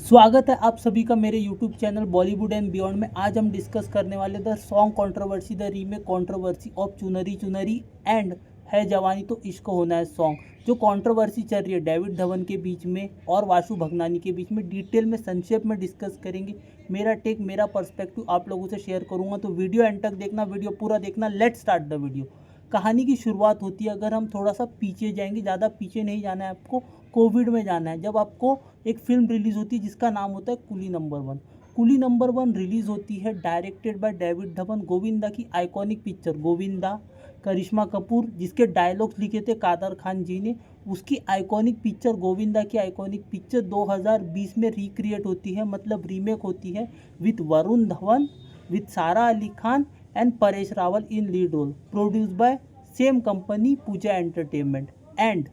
स्वागत है आप सभी का मेरे YouTube channel Bollywood and beyond में। आज हम डिस्कस करने वाले the song controversy, the remake controversy of चुनरी चुनरी एंड है जवानी तो इश्क होना है सॉन्ग। जो कंट्रोवर्सी चल रही है डेविड धवन के बीच में और वासु भगनानी के बीच में, डिटेल में संक्षेप में डिस्कस करेंगे। मेरा टेक, मेरा पर्सपेक्टिव आप लोगों से शेयर करूंगा, तो वीडियो एंड तक देखना, वीडियो पूरा देखना। Let's start the video. कहानी की शुरुआत होती है, अगर हम थोड़ा सा पीछे जाएंगे, ज़्यादा पीछे नहीं जाना है आपको, कोविड में जाना है। जब आपको एक फिल्म रिलीज़ होती है जिसका नाम होता है कुली नंबर वन। कुली नंबर वन रिलीज़ होती है, directed by David Dhawan. Govinda की आइकॉनिक पिक्चर गोविंदा, करिश्मा कपूर जिसके डायलॉग्स लिखे थे कादर खान जी ने, उसकी आइकॉनिक पिक्चर, गोविंदा की आइकॉनिक पिक्चर 2020 में रिक्रिएट होती है, मतलब रीमेक होती है, with Varun Dhawan, with Sara Ali Khan and Paresh Rawal in lead role. Produce by same company Pooja entertainment and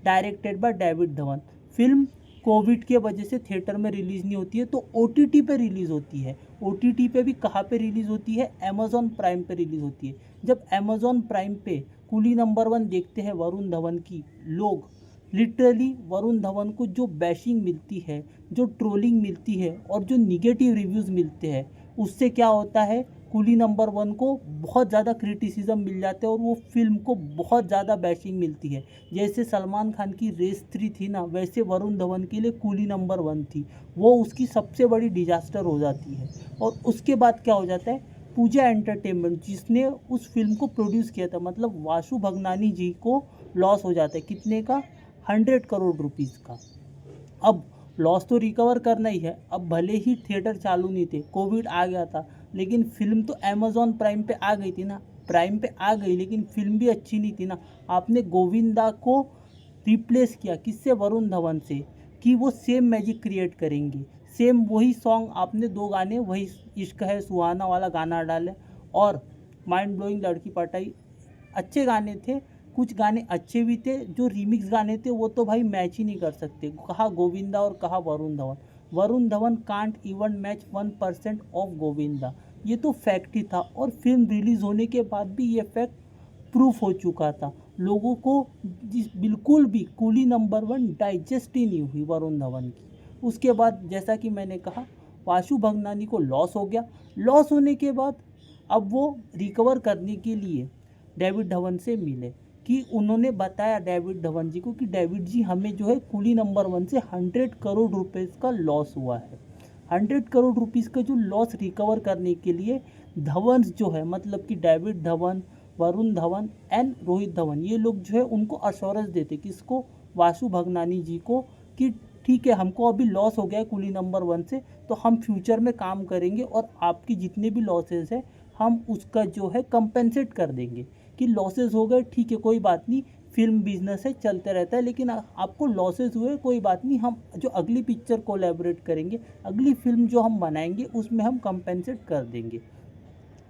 directed by David Dhawan. Film covid के वजह से थिएटर में रिलीज़ नहीं होती है, तो OTT पे रिलीज़ होती है। OTT पे भी कहाँ पे रिलीज़ होती है? अमेज़ॉन प्राइम पे रिलीज़ होती है। जब अमेज़ॉन प्राइम पे कुली नंबर वन देखते हैं वरुण धवन की, लोग लिटरली वरुण धवन को जो बैशिंग मिलती है, जो ट्रोलिंग मिलती है और जो निगेटिव रिव्यूज़ मिलते हैं, उससे क्या होता है, कुली नंबर वन को बहुत ज़्यादा क्रिटिसिज्म मिल जाते हैं और वो फिल्म को बहुत ज़्यादा बैशिंग मिलती है। जैसे सलमान खान की रेस 3 थी ना, वैसे वरुण धवन के लिए कुली नंबर वन थी, वो उसकी सबसे बड़ी डिजास्टर हो जाती है। और उसके बाद क्या हो जाता है, पूजा एंटरटेनमेंट जिसने उस फिल्म को प्रोड्यूस किया था, मतलब वासु भगनानी जी को लॉस हो जाता है। कितने का? 100 करोड़ रुपीज़ का। अब लॉस तो रिकवर करना ही है। अब भले ही थिएटर चालू नहीं थे, कोविड आ गया था, लेकिन फिल्म तो अमेज़ॉन प्राइम पे आ गई थी ना, प्राइम पे आ गई, लेकिन फिल्म भी अच्छी नहीं थी ना। आपने गोविंदा को रिप्लेस किया किससे? वरुण धवन से, कि वो सेम मैजिक क्रिएट करेंगे, सेम वही सॉन्ग। आपने 2 गाने, वही इश्क है सुहाना वाला गाना डाले और माइंड ब्लोइंग लड़की पटाई, अच्छे गाने थे। कुछ गाने अच्छे भी थे, जो रीमिक्स गाने थे वो तो भाई मैच ही नहीं कर सकते, कहा गोविंदा और कहा Varun Dhawan. Varun Dhawan can't even match 1% of Govinda, ये तो फैक्ट ही था। और फिल्म रिलीज़ होने के बाद भी ये फैक्ट प्रूफ हो चुका था लोगों को। जिस बिल्कुल भी कुली नंबर वन डाइजेस्ट ही नहीं हुई वरुण धवन की। उसके बाद जैसा कि मैंने कहा, वासु भगनानी को लॉस हो गया। लॉस होने के बाद अब वो रिकवर करने के लिए डेविड धवन से मिले, कि उन्होंने बताया डेविड धवन जी को कि डेविड जी, हमें जो है कुली नंबर वन से 100 करोड़ रुपीज़ का लॉस हुआ है। 100 करोड़ रुपीज़ का जो लॉस रिकवर करने के लिए धवन जो है, मतलब कि डेविड धवन, वरुण धवन एंड रोहित धवन, ये लोग जो है उनको अश्योरेंस देते, किसको? वासु भगनानी जी को, कि ठीक है, हमको अभी लॉस हो गया है कुली नंबर वन से, तो हम फ्यूचर में काम करेंगे और आपकी जितने भी लॉसेस है हम उसका जो है कंपेंसेट कर देंगे। कि लॉसेस हो गए, ठीक है, कोई बात नहीं, फिल्म बिजनेस है, चलते रहता है, लेकिन आपको लॉसेस हुए, कोई बात नहीं, हम जो अगली पिक्चर कोलैबोरेट करेंगे, अगली फिल्म जो हम बनाएंगे उसमें हम कंपेंसेट कर देंगे।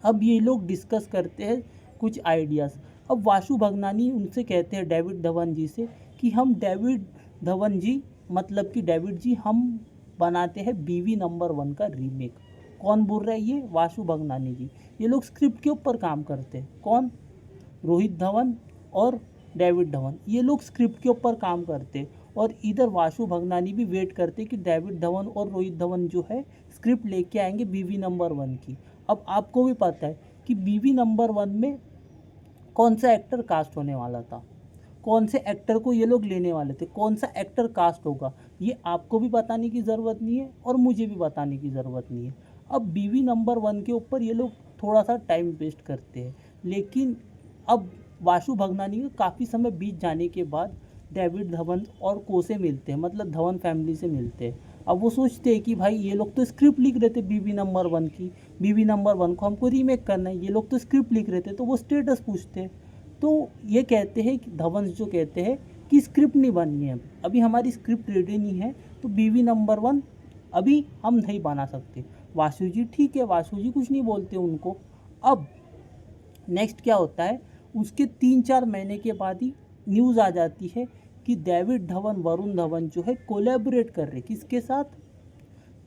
अब ये लोग डिस्कस करते हैं कुछ आइडियाज़। अब वासु भगनानी उनसे कहते हैं डेविड धवन जी से, कि हम डेविड धवन जी, मतलब कि डेविड जी, हम बनाते हैं बीवी नंबर वन का रीमेक। कौन बोल रहा है? ये वासु भगनानी जी। ये लोग स्क्रिप्ट के ऊपर काम करते हैं। कौन? रोहित धवन और डेविड धवन, ये लोग स्क्रिप्ट के ऊपर काम करते। और इधर वासु भगनानी भी वेट करते कि डेविड धवन और रोहित धवन जो है स्क्रिप्ट लेके आएंगे बीवी नंबर वन की। अब आपको भी पता है कि बीवी नंबर वन में कौन सा एक्टर कास्ट होने वाला था, कौन से एक्टर को ये लोग लेने वाले थे, कौन सा एक्टर कास्ट होगा, ये आपको भी बताने की ज़रूरत नहीं है और मुझे भी बताने की ज़रूरत नहीं है। अब बीवी नंबर वन के ऊपर ये लोग थोड़ा सा टाइम वेस्ट करते हैं, लेकिन अब वासु भगनानी को काफ़ी समय बीत जाने के बाद डेविड धवन और को से मिलते हैं, मतलब धवन फैमिली से मिलते हैं। अब वो सोचते हैं कि भाई ये लोग तो स्क्रिप्ट लिख रहे थे बीवी नंबर वन की, बीवी नंबर वन को हमको रीमेक करना है, ये लोग तो स्क्रिप्ट लिख रहे थे, तो वो स्टेटस पूछते हैं। तो ये कहते हैं कि धवन जो कहते हैं कि स्क्रिप्ट नहीं बनी है, अभी हमारी स्क्रिप्ट रेडी नहीं है, तो बीवी नंबर वन अभी हम नहीं बना सकते। वासु जी ठीक है, वासु जी कुछ नहीं बोलते उनको। अब नेक्स्ट क्या होता है, उसके 3-4 महीने के बाद ही न्यूज़ आ जाती है कि डेविड धवन, वरुण धवन जो है कोलैबोरेट कर रहे, किसके साथ?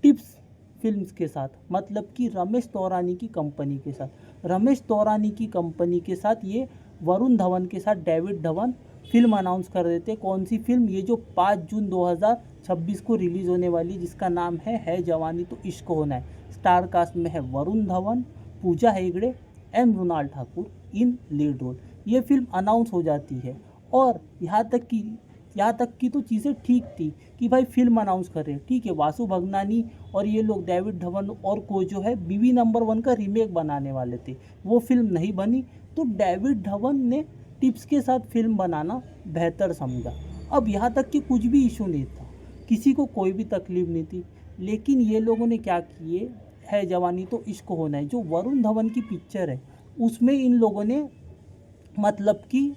टिप्स फिल्म्स के साथ, मतलब कि रमेश तौरानी की कंपनी के साथ। रमेश तौरानी की कंपनी के साथ ये वरुण धवन के साथ डेविड धवन फिल्म अनाउंस कर देते हैं। कौन सी फिल्म? ये जो 5 जून 2026 को रिलीज़ होने वाली, जिसका नाम है जवानी तो इश्क होना है। स्टार कास्ट में है Varun Dhawan, Pooja Hegde and Mrunal Thakur in lead role. ये फिल्म अनाउंस हो जाती है और यहाँ तक की तो चीज़ें ठीक थी कि भाई फिल्म अनाउंस कर रहे हैं, ठीक है। वासु भगनानी और ये लोग डेविड धवन और को जो है बीवी नंबर 1 का रीमेक बनाने वाले थे, वो फिल्म नहीं बनी। तो डेविड धवन ने टिप्स के साथ फिल्म बनाना बेहतर समझा। अब यहाँ तक कि कुछ भी इशू नहीं था, किसी को कोई भी तकलीफ नहीं थी, लेकिन ये लोगों ने क्या किए, है जवानी तो इश्क होना है जो वरुण धवन की पिक्चर है, उसमें इन लोगों ने मतलब कि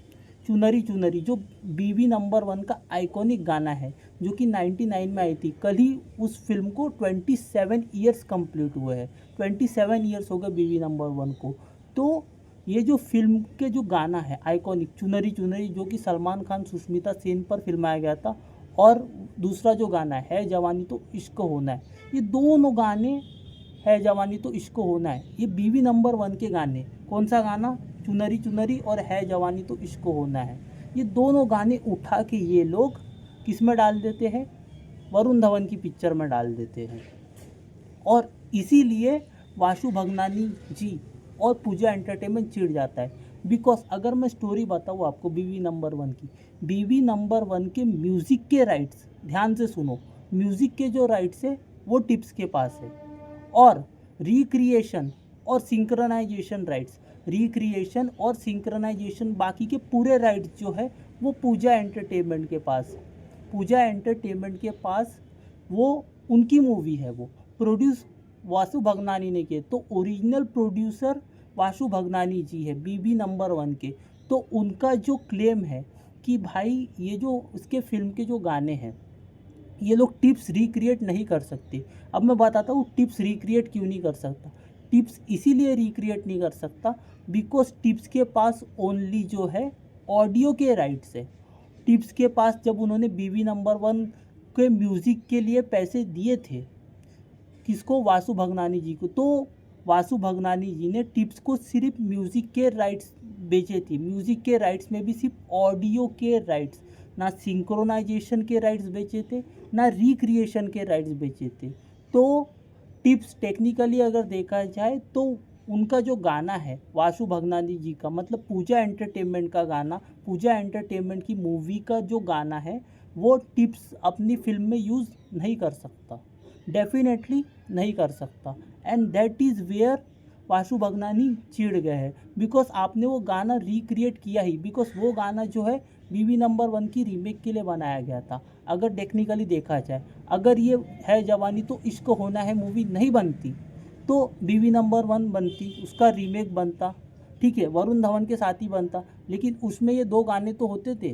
चुनरी चुनरी जो बीवी नंबर 1 का आइकॉनिक गाना है, जो कि 99 में आई थी। कल ही उस फिल्म को 27 ईयर्स कंप्लीट हुए हैं, 27 ईयर्स हो गए बीवी नंबर 1 को। तो ये जो फिल्म के जो गाना है आइकॉनिक चुनरी चुनरी, जो कि सलमान खान सुष्मिता सेन पर फिल्माया गया था, और दूसरा जो गाना है जवानी तो इश्क होना है, ये दोनों गाने, है जवानी तो इश्क होना है, ये बीवी नंबर 1 के गाने। कौन सा गाना? चुनरी चुनरी और है जवानी तो इश्क होना है। ये दोनों गाने उठा के ये लोग किस में डाल देते हैं? वरुण धवन की पिक्चर में डाल देते हैं। और इसीलिए वासु भगनानी जी और पूजा एंटरटेनमेंट चिढ़ जाता है। बिकॉज अगर मैं स्टोरी बताऊँ आपको बीवी नंबर 1 की, बीवी नंबर 1 के म्यूज़िक के राइट्स, ध्यान से सुनो, म्यूज़िक के जो राइट्स है वो टिप्स के पास है, और रिक्रिएशन और सिंक्रोनाइजेशन राइट्स, रिक्रिएशन और सिंक्रोनाइजेशन बाकी के पूरे राइट्स जो है वो पूजा एंटरटेनमेंट के पास। पूजा एंटरटेनमेंट के पास वो उनकी मूवी है, वो प्रोड्यूस वासु भगनानी ने किए, तो ओरिजिनल प्रोड्यूसर वासु भगनानी जी है बीबी नंबर 1 के। तो उनका जो क्लेम है कि भाई ये जो उसके फिल्म के जो गाने हैं ये लोग टिप्स रिक्रिएट नहीं कर सकते। अब मैं बताता हूँ टिप्स रिक्रिएट क्यों नहीं कर सकता। टिप्स इसीलिए रिक्रिएट नहीं कर सकता बिकॉज टिप्स के पास ओनली जो है ऑडियो के राइट्स है। टिप्स के पास जब उन्होंने बीवी नंबर 1 के म्यूज़िक के लिए पैसे दिए थे, किसको? वासु भगनानी जी को। तो वासु भगनानी जी ने टिप्स को सिर्फ म्यूज़िक के राइट्स बेचे थे। म्यूज़िक के राइट्स में भी सिर्फ ऑडियो के राइट्स, ना सिंक्रोनाइजेशन के राइट्स बेचे थे, ना रिक्रिएशन के राइट्स बेचे थे। तो टिप्स टेक्निकली अगर देखा जाए तो उनका जो गाना है वासु भगनानी जी का, मतलब पूजा एंटरटेनमेंट का गाना, पूजा एंटरटेनमेंट की मूवी का जो गाना है, वो टिप्स अपनी फिल्म में यूज़ नहीं कर सकता, डेफिनेटली नहीं कर सकता। And that is where Vasu Bhagnani चिढ़ गए हैं, बिकॉज आपने वो गाना रिक्रिएट किया ही, बिकॉज वो गाना जो है बीवी नंबर 1 की रीमेक के लिए बनाया गया था। अगर टेक्निकली देखा जाए, अगर ये है जवानी तो इश्क होना है मूवी नहीं बनती तो बीवी नंबर 1 बनती, उसका रीमेक बनता, ठीक है, वरुण धवन के साथ ही बनता, लेकिन उसमें ये 2 गाने तो होते थे,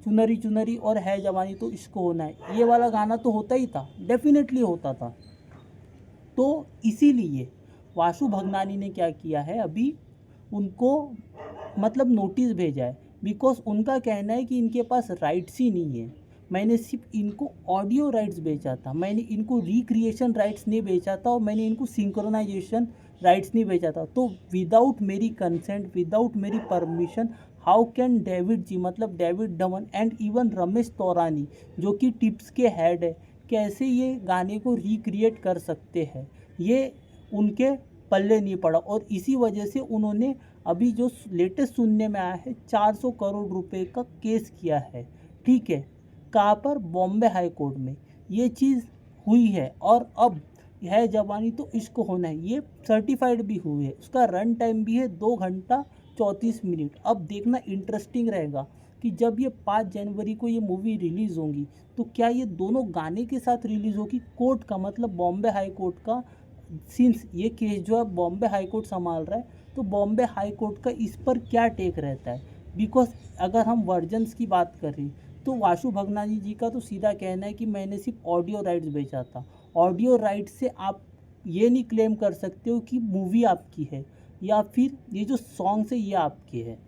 चुनरी चुनरी और है जवानी तो इश्क होना है, ये वाला गाना तो होता ही था, डेफिनेटली होता था। तो इसीलिए वासु भगनानी ने क्या किया है, अभी उनको मतलब नोटिस भेजा है, बिकॉज उनका कहना है कि इनके पास राइट्स ही नहीं है। मैंने सिर्फ इनको ऑडियो राइट्स बेचा था, मैंने इनको रिक्रिएशन राइट्स नहीं बेचा था, और मैंने इनको सिंक्रोनाइजेशन राइट्स नहीं बेचा था। तो विदाउट मेरी कंसेंट, विदाउट मेरी परमिशन, हाउ कैन डेविड जी, मतलब David Dhawan and even Ramesh Taurani जो कि टिप्स के हेड है, कैसे ये गाने को रिक्रिएट कर सकते हैं? ये उनके पल्ले नहीं पड़ा, और इसी वजह से उन्होंने अभी जो लेटेस्ट सुनने में आया है 400 करोड़ रुपए का केस किया है, ठीक है। कहाँ पर? बॉम्बे हाई कोर्ट में ये चीज़ हुई है। और अब है जवानी तो इश्क होना है, ये सर्टिफाइड भी हुई है, उसका रन टाइम भी है 2 घंटा 34 मिनट। अब देखना इंटरेस्टिंग रहेगा कि जब ये 5 जनवरी को ये मूवी रिलीज़ होगी तो क्या ये दोनों गाने के साथ रिलीज़ होगी। कोर्ट का मतलब बॉम्बे हाई कोर्ट का, सिंस ये केस जो है बॉम्बे हाई कोर्ट संभाल रहा है, तो बॉम्बे हाई कोर्ट का इस पर क्या टेक रहता है। बिकॉज अगर हम वर्जन्स की बात करें तो वासु भगनानी जी का तो सीधा कहना है कि मैंने सिर्फ ऑडियो राइट्स बेचा था। ऑडियो राइट्स से आप ये नहीं क्लेम कर सकते हो कि मूवी आपकी है या फिर ये जो सॉन्ग्स है ये आपके है।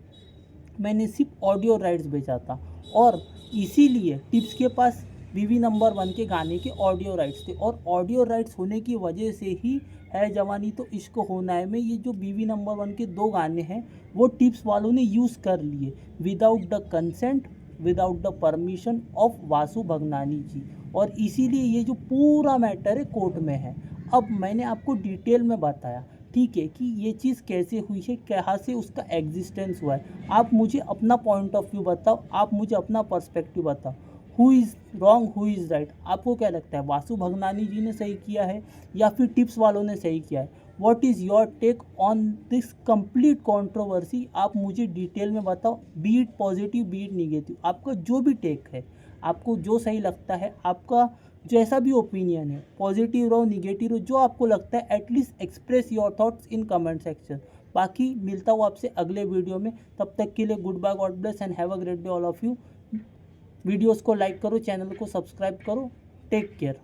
मैंने सिर्फ ऑडियो राइट्स बेचा था, और इसीलिए टिप्स के पास बीवी नंबर 1 के गाने के ऑडियो राइट्स थे, और ऑडियो राइट्स होने की वजह से ही है जवानी तो इश्क होना है में ये जो बीवी नंबर 1 के 2 गाने हैं वो टिप्स वालों ने यूज़ कर लिए without the consent, without the permission of Vasu Bhagnani ji, और इसीलिए ये जो पूरा मैटर है कोर्ट में है। अब मैंने आपको डिटेल में बताया, ठीक है, कि ये चीज़ कैसे हुई है, कहाँ से उसका एग्जिस्टेंस हुआ है। आप मुझे अपना पॉइंट ऑफ व्यू बताओ, आप मुझे अपना पर्सपेक्टिव बताओ, who is wrong who is right. आपको क्या लगता है, वासु भगनानी जी ने सही किया है या फिर टिप्स वालों ने सही किया है? What is your take on this complete controversy? आप मुझे डिटेल में बताओ, be it positive be it negative, आपका जो भी टेक है, आपको जो सही लगता है, आपका जैसा भी ओपिनियन है, पॉजिटिव रहो निगेटिव रहो, जो आपको लगता है at least express your thoughts in comment section. बाकी मिलता हूँ आपसे अगले वीडियो में, तब तक के लिए good bye, god bless and have a great day all of you. Videos को लाइक करो, चैनल को सब्सक्राइब करो, टेक केयर।